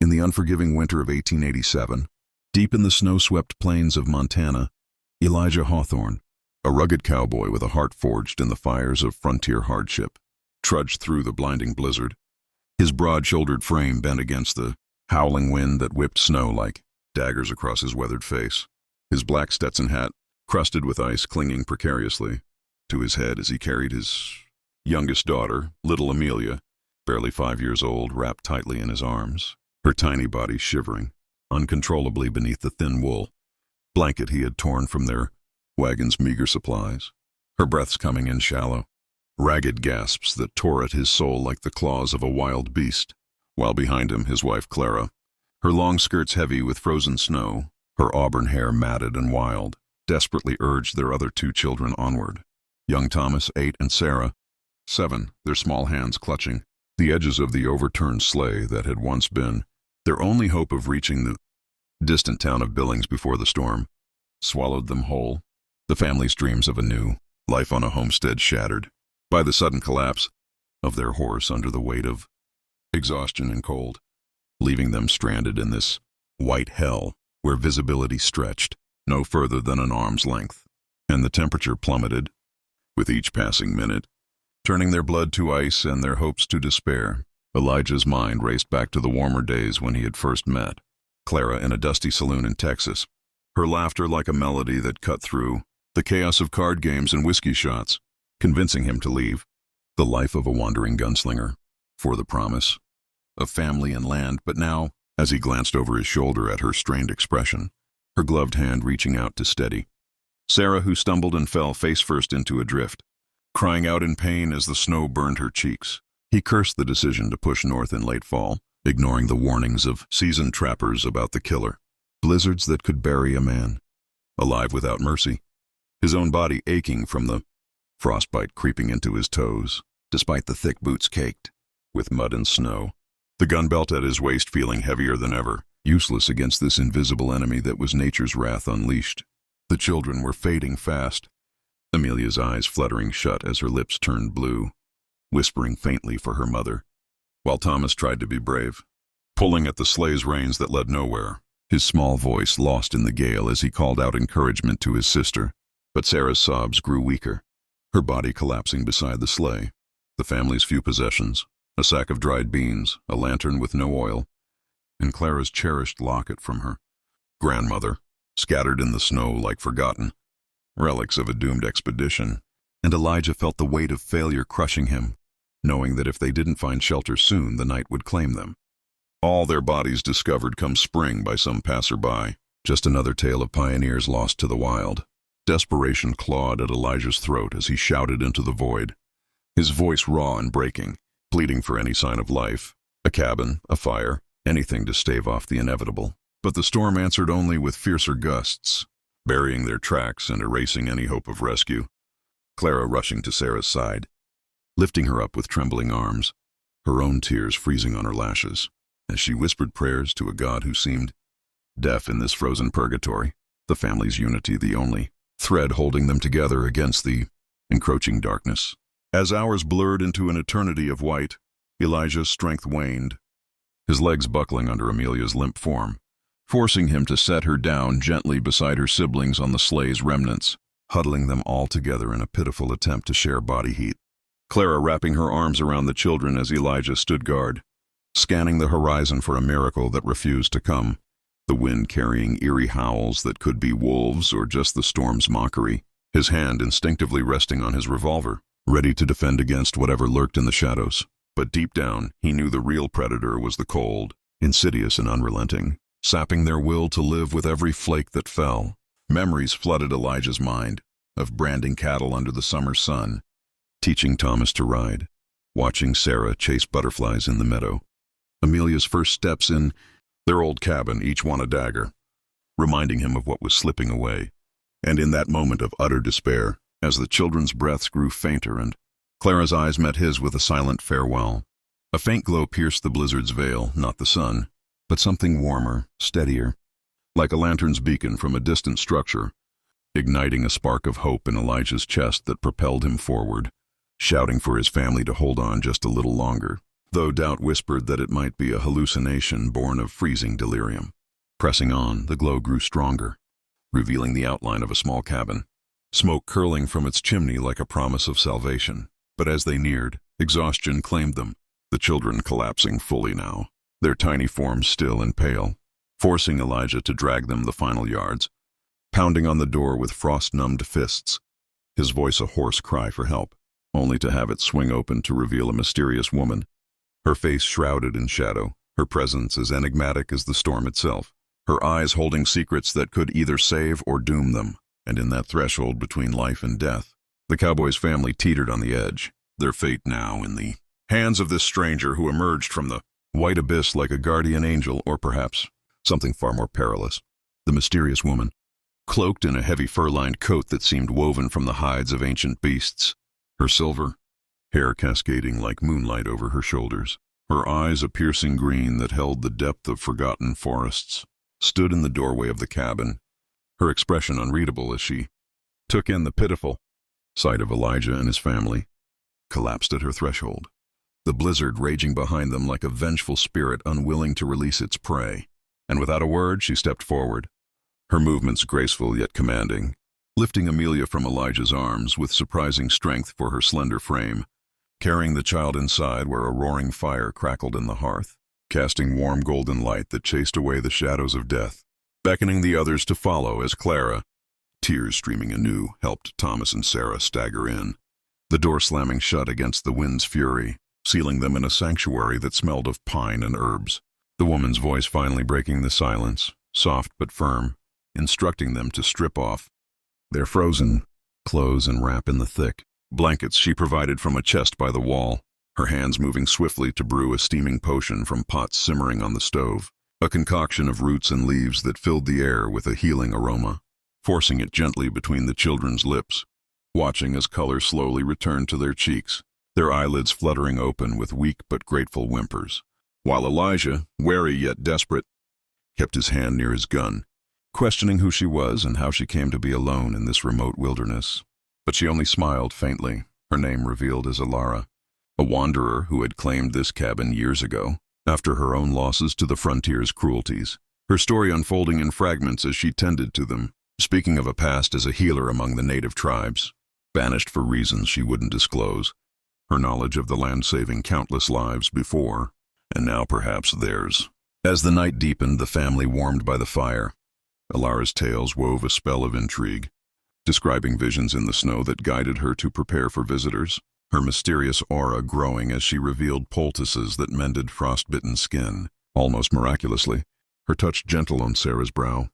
In the unforgiving winter of 1887, deep in the snow-swept plains of Montana, Elijah Hawthorne, a rugged cowboy with a heart forged in the fires of frontier hardship, trudged through the blinding blizzard, his broad-shouldered frame bent against the howling wind that whipped snow like daggers across his weathered face, his black Stetson hat, crusted with ice, clinging precariously to his head as he carried his youngest daughter, little Amelia, barely 5 years old, wrapped tightly in his arms, her tiny body shivering uncontrollably beneath the thin wool blanket he had torn from their wagon's meager supplies, her breaths coming in shallow, ragged gasps that tore at his soul like the claws of a wild beast, while behind him his wife Clara, her long skirts heavy with frozen snow, her auburn hair matted and wild, desperately urged their other 2 children onward. Young Thomas, 8, and Sarah, 7, their small hands clutching the edges of the overturned sleigh that had once been their only hope of reaching the distant town of Billings before the storm swallowed them whole, the family's dreams of a new life on a homestead shattered by the sudden collapse of their horse under the weight of exhaustion and cold, leaving them stranded in this white hell where visibility stretched no further than an arm's length, and the temperature plummeted with each passing minute, turning their blood to ice and their hopes to despair. Elijah's mind raced back to the warmer days when he had first met Clara in a dusty saloon in Texas, her laughter like a melody that cut through the chaos of card games and whiskey shots, convincing him to leave the life of a wandering gunslinger for the promise of family and land. But now, as he glanced over his shoulder at her strained expression, her gloved hand reaching out to steady Sarah, who stumbled and fell face first into a drift, crying out in pain as the snow burned her cheeks, he cursed the decision to push north in late fall, ignoring the warnings of seasoned trappers about the killer blizzards that could bury a man alive without mercy, his own body aching from the frostbite creeping into his toes, despite the thick boots caked with mud and snow, the gun belt at his waist feeling heavier than ever, useless against this invisible enemy that was nature's wrath unleashed. The children were fading fast, Amelia's eyes fluttering shut as her lips turned blue, whispering faintly for her mother, while Thomas tried to be brave, pulling at the sleigh's reins that led nowhere, his small voice lost in the gale as he called out encouragement to his sister. But Sarah's sobs grew weaker, her body collapsing beside the sleigh, the family's few possessions, a sack of dried beans, a lantern with no oil, and Clara's cherished locket from her grandmother, scattered in the snow like forgotten relics of a doomed expedition. And Elijah felt the weight of failure crushing him, knowing that if they didn't find shelter soon, the night would claim them. All their bodies discovered come spring by some passerby, just another tale of pioneers lost to the wild. Desperation clawed at Elijah's throat as he shouted into the void, his voice raw and breaking, pleading for any sign of life, a cabin, a fire, anything to stave off the inevitable. But the storm answered only with fiercer gusts, burying their tracks and erasing any hope of rescue. Clara rushing to Sarah's side, lifting her up with trembling arms, her own tears freezing on her lashes, as she whispered prayers to a God who seemed deaf in this frozen purgatory, the family's unity the only thread holding them together against the encroaching darkness. As hours blurred into an eternity of white, Elijah's strength waned, his legs buckling under Amelia's limp form, forcing him to set her down gently beside her siblings on the sleigh's remnants, huddling them all together in a pitiful attempt to share body heat. Clara wrapping her arms around the children as Elijah stood guard, scanning the horizon for a miracle that refused to come, the wind carrying eerie howls that could be wolves or just the storm's mockery, his hand instinctively resting on his revolver, ready to defend against whatever lurked in the shadows. But deep down, he knew the real predator was the cold, insidious and unrelenting, sapping their will to live with every flake that fell. Memories flooded Elijah's mind, of branding cattle under the summer sun, teaching Thomas to ride, watching Sarah chase butterflies in the meadow, Amelia's first steps in their old cabin, each one a dagger, reminding him of what was slipping away. And in that moment of utter despair, as the children's breaths grew fainter and Clara's eyes met his with a silent farewell, a faint glow pierced the blizzard's veil, not the sun, but something warmer, steadier, like a lantern's beacon from a distant structure, igniting a spark of hope in Elijah's chest that propelled him forward, shouting for his family to hold on just a little longer. though doubt whispered that it might be a hallucination born of freezing delirium. Pressing on, the glow grew stronger, revealing the outline of a small cabin, smoke curling from its chimney like a promise of salvation. But as they neared, exhaustion claimed them, the children collapsing fully now, their tiny forms still and pale, forcing Elijah to drag them the final yards, pounding on the door with frost-numbed fists, his voice a hoarse cry for help, only to have it swing open to reveal a mysterious woman, her face shrouded in shadow, her presence as enigmatic as the storm itself, her eyes holding secrets that could either save or doom them. And in that threshold between life and death, the cowboy's family teetered on the edge, their fate now in the hands of this stranger who emerged from the white abyss like a guardian angel, or perhaps something far more perilous. The mysterious woman, cloaked in a heavy fur-lined coat that seemed woven from the hides of ancient beasts, her silver hair cascading like moonlight over her shoulders, her eyes a piercing green that held the depth of forgotten forests, stood in the doorway of the cabin, her expression unreadable as she took in the pitiful sight of Elijah and his family, collapsed at her threshold, the blizzard raging behind them like a vengeful spirit unwilling to release its prey. And without a word, she stepped forward, her movements graceful yet commanding, lifting Amelia from Elijah's arms with surprising strength for her slender frame, carrying the child inside where a roaring fire crackled in the hearth, casting warm golden light that chased away the shadows of death, beckoning the others to follow as Clara, tears streaming anew, helped Thomas and Sarah stagger in, the door slamming shut against the wind's fury, sealing them in a sanctuary that smelled of pine and herbs. The woman's voice finally breaking the silence, soft but firm, instructing them to strip off their frozen clothes and wrap in the thick blankets she provided from a chest by the wall, her hands moving swiftly to brew a steaming potion from pots simmering on the stove, a concoction of roots and leaves that filled the air with a healing aroma, forcing it gently between the children's lips, watching as color slowly returned to their cheeks, their eyelids fluttering open with weak but grateful whimpers, while Elijah, wary yet desperate, kept his hand near his gun, questioning who she was and how she came to be alone in this remote wilderness. But she only smiled faintly, her name revealed as Alara, a wanderer who had claimed this cabin years ago, after her own losses to the frontier's cruelties, her story unfolding in fragments as she tended to them, speaking of a past as a healer among the native tribes, banished for reasons she wouldn't disclose, her knowledge of the land saving countless lives before, and now perhaps theirs. As the night deepened, the family warmed by the fire. Alara's tales wove a spell of intrigue, describing visions in the snow that guided her to prepare for visitors, her mysterious aura growing as she revealed poultices that mended frostbitten skin, almost miraculously, her touch gentle on Sarah's brow,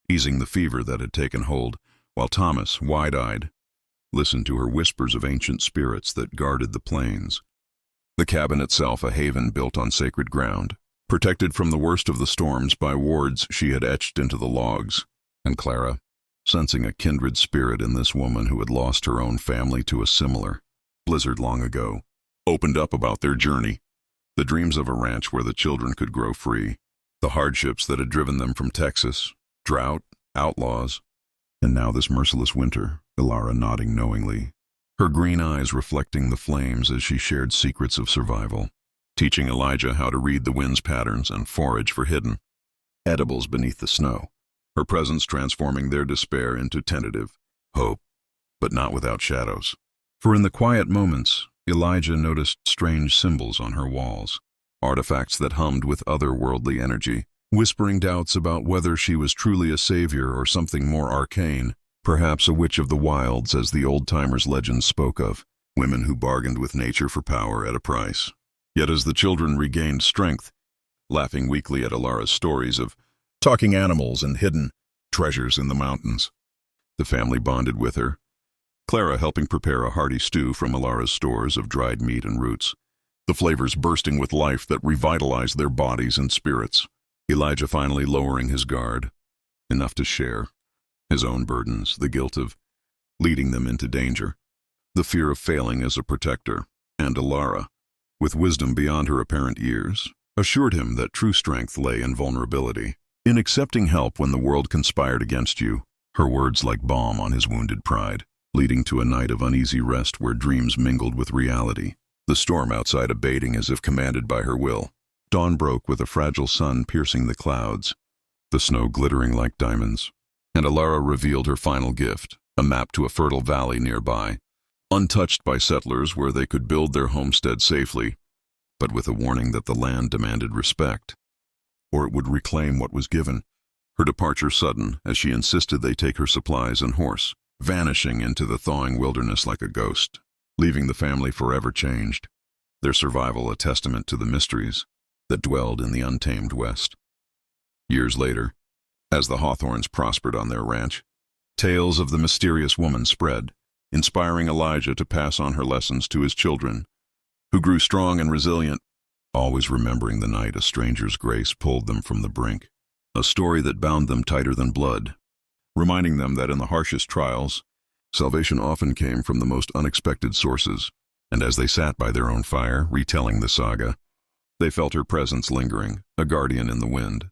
easing the fever that had taken hold, while Thomas, wide-eyed, listened to her whispers of ancient spirits that guarded the plains. The cabin itself a haven built on sacred ground, protected from the worst of the storms by wards she had etched into the logs, and Clara, sensing a kindred spirit in this woman who had lost her own family to a similar blizzard long ago, opened up about their journey, the dreams of a ranch where the children could grow free, the hardships that had driven them from Texas, drought, outlaws, and now this merciless winter, Alara nodding knowingly, her green eyes reflecting the flames as she shared secrets of survival, teaching Elijah how to read the wind's patterns and forage for hidden edibles beneath the snow, her presence transforming their despair into tentative hope, but not without shadows. For in the quiet moments, Elijah noticed strange symbols on her walls, artifacts that hummed with otherworldly energy, whispering doubts about whether she was truly a savior or something more arcane, perhaps a witch of the wilds as the old-timers' legends spoke of, women who bargained with nature for power at a price. Yet as the children regained strength, laughing weakly at Alara's stories of talking animals and hidden treasures in the mountains, the family bonded with her, Clara helping prepare a hearty stew from Alara's stores of dried meat and roots, the flavors bursting with life that revitalized their bodies and spirits. Elijah finally lowering his guard, enough to share his own burdens, the guilt of leading them into danger, the fear of failing as a protector, and Alara, with wisdom beyond her apparent years, assured him that true strength lay in vulnerability, in accepting help when the world conspired against you, her words like balm on his wounded pride, leading to a night of uneasy rest where dreams mingled with reality. the storm outside abating as if commanded by her will. Dawn broke with a fragile sun piercing the clouds, the snow glittering like diamonds, and Alara revealed her final gift, a map to a fertile valley nearby, untouched by settlers where they could build their homestead safely, but with a warning that the land demanded respect, or it would reclaim what was given. Her departure sudden, as she insisted they take her supplies and horse, vanishing into the thawing wilderness like a ghost, leaving the family forever changed, their survival a testament to the mysteries that dwelled in the untamed West. Years later, as the Hawthorns prospered on their ranch, tales of the mysterious woman spread, inspiring Elijah to pass on her lessons to his children, who grew strong and resilient, always remembering the night a stranger's grace pulled them from the brink, a story that bound them tighter than blood, reminding them that in the harshest trials, salvation often came from the most unexpected sources, and as they sat by their own fire, retelling the saga, they felt her presence lingering, a guardian in the wind,